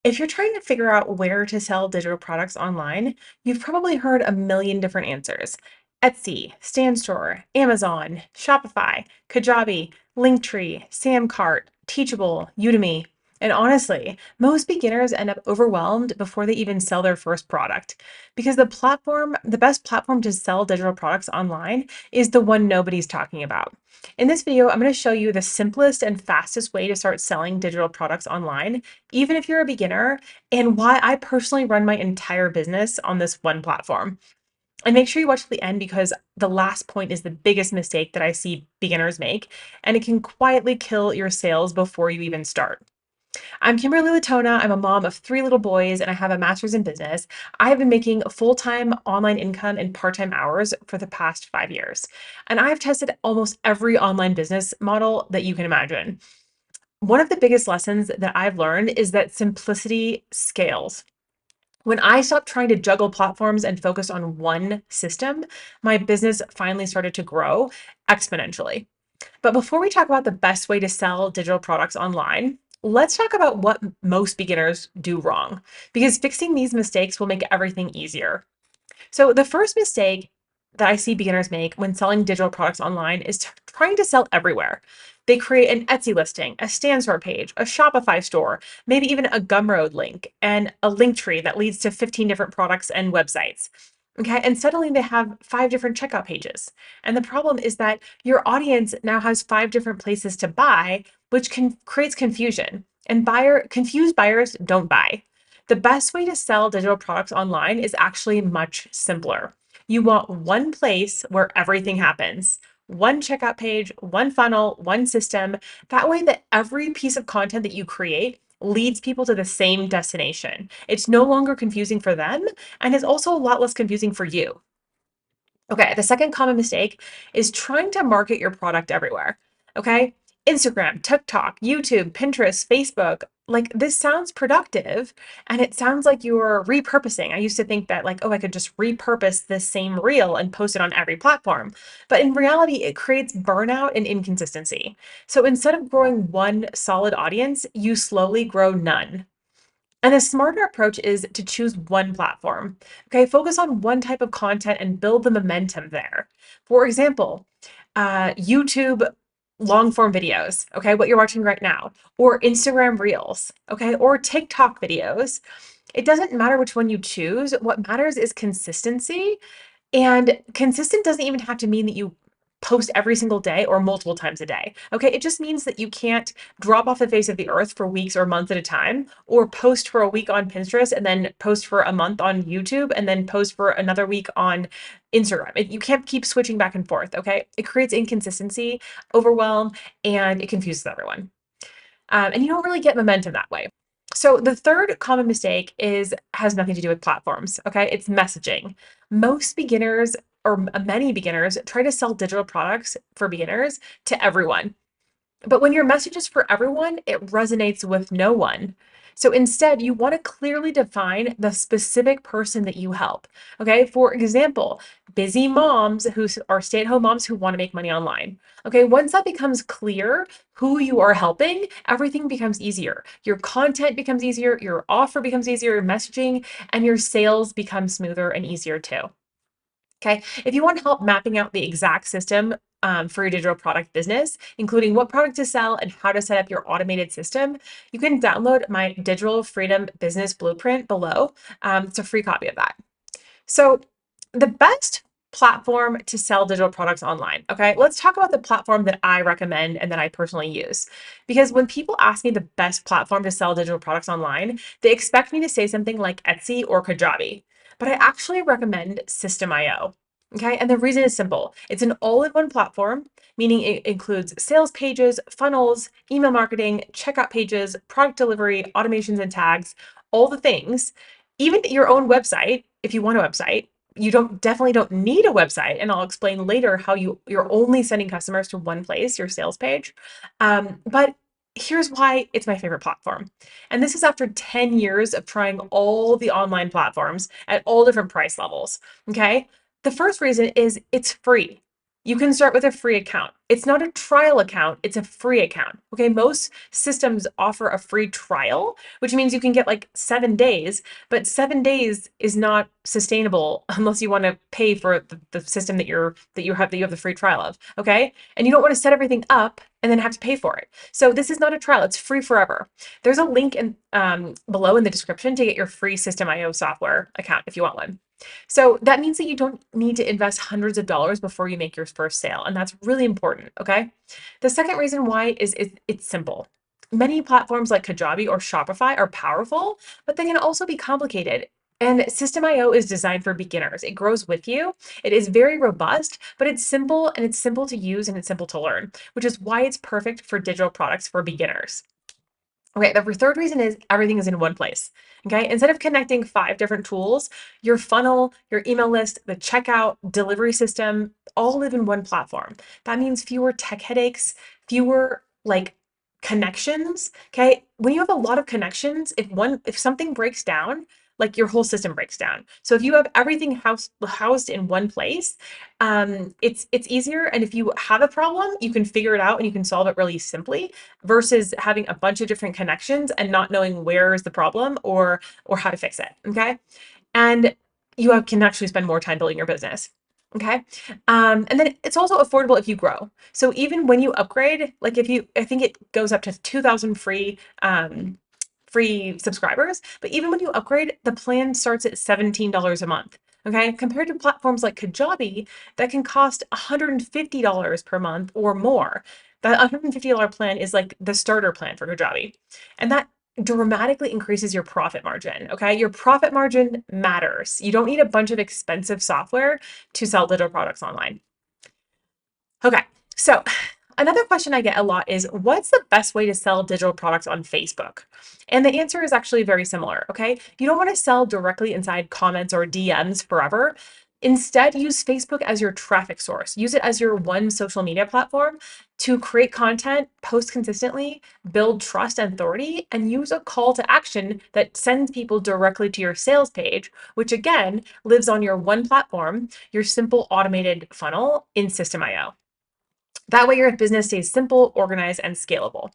If you're trying to figure out where to sell digital products online, you've probably heard a million different answers. Etsy, StanStore, Amazon, Shopify, Kajabi, Linktree, Samcart, Teachable, Udemy. And honestly, most beginners end up overwhelmed before they even sell their first product because the best platform to sell digital products online is the one nobody's talking about. In this video, I'm going to show you the simplest and fastest way to start selling digital products online even if you're a beginner, and why I personally run my entire business on this one platform. And make sure you watch to the end because the last point is the biggest mistake that I see beginners make, and it can quietly kill your sales before you even start. I'm Kimberly Latona. I'm a mom of three little boys, and I have a master's in business. I have been making full-time online income and part-time hours for the past 5 years. And I've tested almost every online business model that you can imagine. One of the biggest lessons that I've learned is that simplicity scales. When I stopped trying to juggle platforms and focus on one system, my business finally started to grow exponentially. But before we talk about the best way to sell digital products online, let's talk about what most beginners do wrong, because fixing these mistakes will make everything easier. So, the first mistake that I see beginners make when selling digital products online is trying to sell everywhere. They create an Etsy listing, a StanStore page, a Shopify store, maybe even a Gumroad link, and a link tree that leads to 15 different products and websites. Okay, and suddenly they have five different checkout pages. And the problem is that your audience now has five different places to buy, which creates confusion. And confused buyers don't buy. The best way to sell digital products online is actually much simpler. You want one place where everything happens, one checkout page, one funnel, one system. That way that every piece of content that you create leads people to the same destination. It's no longer confusing for them, and it's also a lot less confusing for you. Okay, the second common mistake is trying to market your product everywhere. Okay, Instagram, TikTok, YouTube, Pinterest, Facebook. Like this sounds productive and it sounds like you're repurposing. I used to think that, like, oh, I could just repurpose this same reel and post it on every platform. But in reality, it creates burnout and inconsistency. So instead of growing one solid audience, you slowly grow none. And the smarter approach is to choose one platform. Okay, focus on one type of content and build the momentum there. For example, YouTube long form videos, okay, what you're watching right now, or Instagram Reels, okay, or TikTok videos. It doesn't matter which one you choose. What matters is consistency, and consistent doesn't even have to mean that you post every single day or multiple times a day. Okay. It just means that you can't drop off the face of the earth for weeks or months at a time, or post for a week on Pinterest and then post for a month on YouTube and then post for another week on Instagram. You can't keep switching back and forth. Okay. It creates inconsistency, overwhelm, and it confuses everyone. And you don't really get momentum that way. So the third common mistake is has nothing to do with platforms. Okay, it's messaging. Most beginners or many beginners try to sell digital products for beginners to everyone. But when your message is for everyone, it resonates with no one. So instead, you want to clearly define the specific person that you help. Okay. For example, busy moms who are stay at home moms who want to make money online. Okay. Once that becomes clear who you are helping, everything becomes easier. Your content becomes easier, your offer becomes easier, your messaging, and your sales become smoother and easier too. Okay. If you want help mapping out the exact system for your digital product business, including what product to sell and how to set up your automated system, you can download my Digital Freedom Business Blueprint below. It's a free copy of that. So, the best platform to sell digital products online. Okay. Let's talk about the platform that I recommend and that I personally use. Because when people ask me the best platform to sell digital products online, they expect me to say something like Etsy or Kajabi. But I actually recommend System.io. Okay. And the reason is simple, it's an all in one platform, meaning it includes sales pages, funnels, email marketing, checkout pages, product delivery, automations and tags, all the things, even your own website. If you want a website, you definitely don't need a website. And I'll explain later how you're only sending customers to one place, your sales page. But here's why it's my favorite platform. And this is after 10 years of trying all the online platforms at all different price levels. Okay. The first reason is it's free. You can start with a free account. It's not a trial account, it's a free account. Okay, most systems offer a free trial, which means you can get like 7 days, but 7 days is not sustainable unless you want to pay for the system that you have the free trial of. Okay, and you don't want to set everything up and then have to pay for it. So this is not a trial; it's free forever. There's a link in below in the description to get your free System.io software account if you want one. So that means that you don't need to invest hundreds of dollars before you make your first sale. And that's really important. Okay. The second reason why is it's simple. Many platforms like Kajabi or Shopify are powerful, but they can also be complicated. And System.io is designed for beginners. It grows with you. It is very robust, but it's simple and it's simple to use and it's simple to learn, which is why it's perfect for digital products for beginners. Okay, the third reason is everything is in one place. Okay, instead of connecting 5 different tools, your funnel, your email list, the checkout, delivery system all live in one platform. That means fewer tech headaches, fewer like connections. Okay, when you have a lot of connections, if something breaks down, like your whole system breaks down. So if you have everything housed in one place, it's easier. And if you have a problem, you can figure it out and you can solve it really simply versus having a bunch of different connections and not knowing where is the problem or how to fix it. Okay. And can actually spend more time building your business. Okay. And then it's also affordable if you grow. So even when you upgrade, like I think it goes up to 2,000 free subscribers, but even when you upgrade, the plan starts at $17 a month. Okay, compared to platforms like Kajabi that can cost $150 per month or more. That $150 plan is like the starter plan for Kajabi. And that dramatically increases your profit margin. Okay, your profit margin matters. You don't need a bunch of expensive software to sell digital products online. Okay, so another question I get a lot is what's the best way to sell digital products on Facebook? And the answer is actually very similar. Okay, you don't want to sell directly inside comments or DMs forever. Instead, use Facebook as your traffic source. Use it as your one social media platform to create content, post consistently, build trust and authority, and use a call to action that sends people directly to your sales page, which again lives on your one platform, your simple automated funnel in System.io. That way, your business stays simple, organized, and scalable.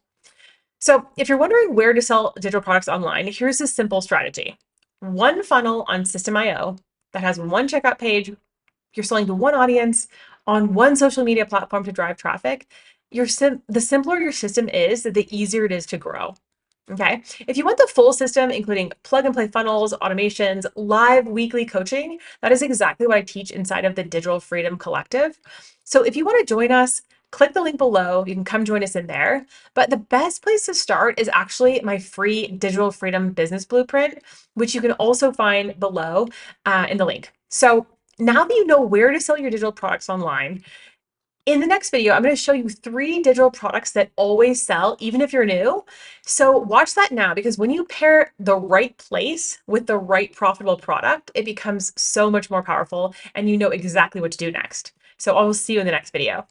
So, if you're wondering where to sell digital products online, here's a simple strategy: one funnel on System.io that has one checkout page. You're selling to one audience on one social media platform to drive traffic. The simpler your system is, the easier it is to grow. Okay. If you want the full system, including plug and play funnels, automations, live weekly coaching, that is exactly what I teach inside of the Digital Freedom Collective. So if you want to join us, click the link below. You can come join us in there. But the best place to start is actually my free Digital Freedom Business Blueprint, which you can also find below in the link. So now that you know where to sell your digital products online, in the next video, I'm going to show you 3 digital products that always sell, even if you're new. So watch that now, because when you pair the right place with the right profitable product, it becomes so much more powerful and you know exactly what to do next. So I will see you in the next video.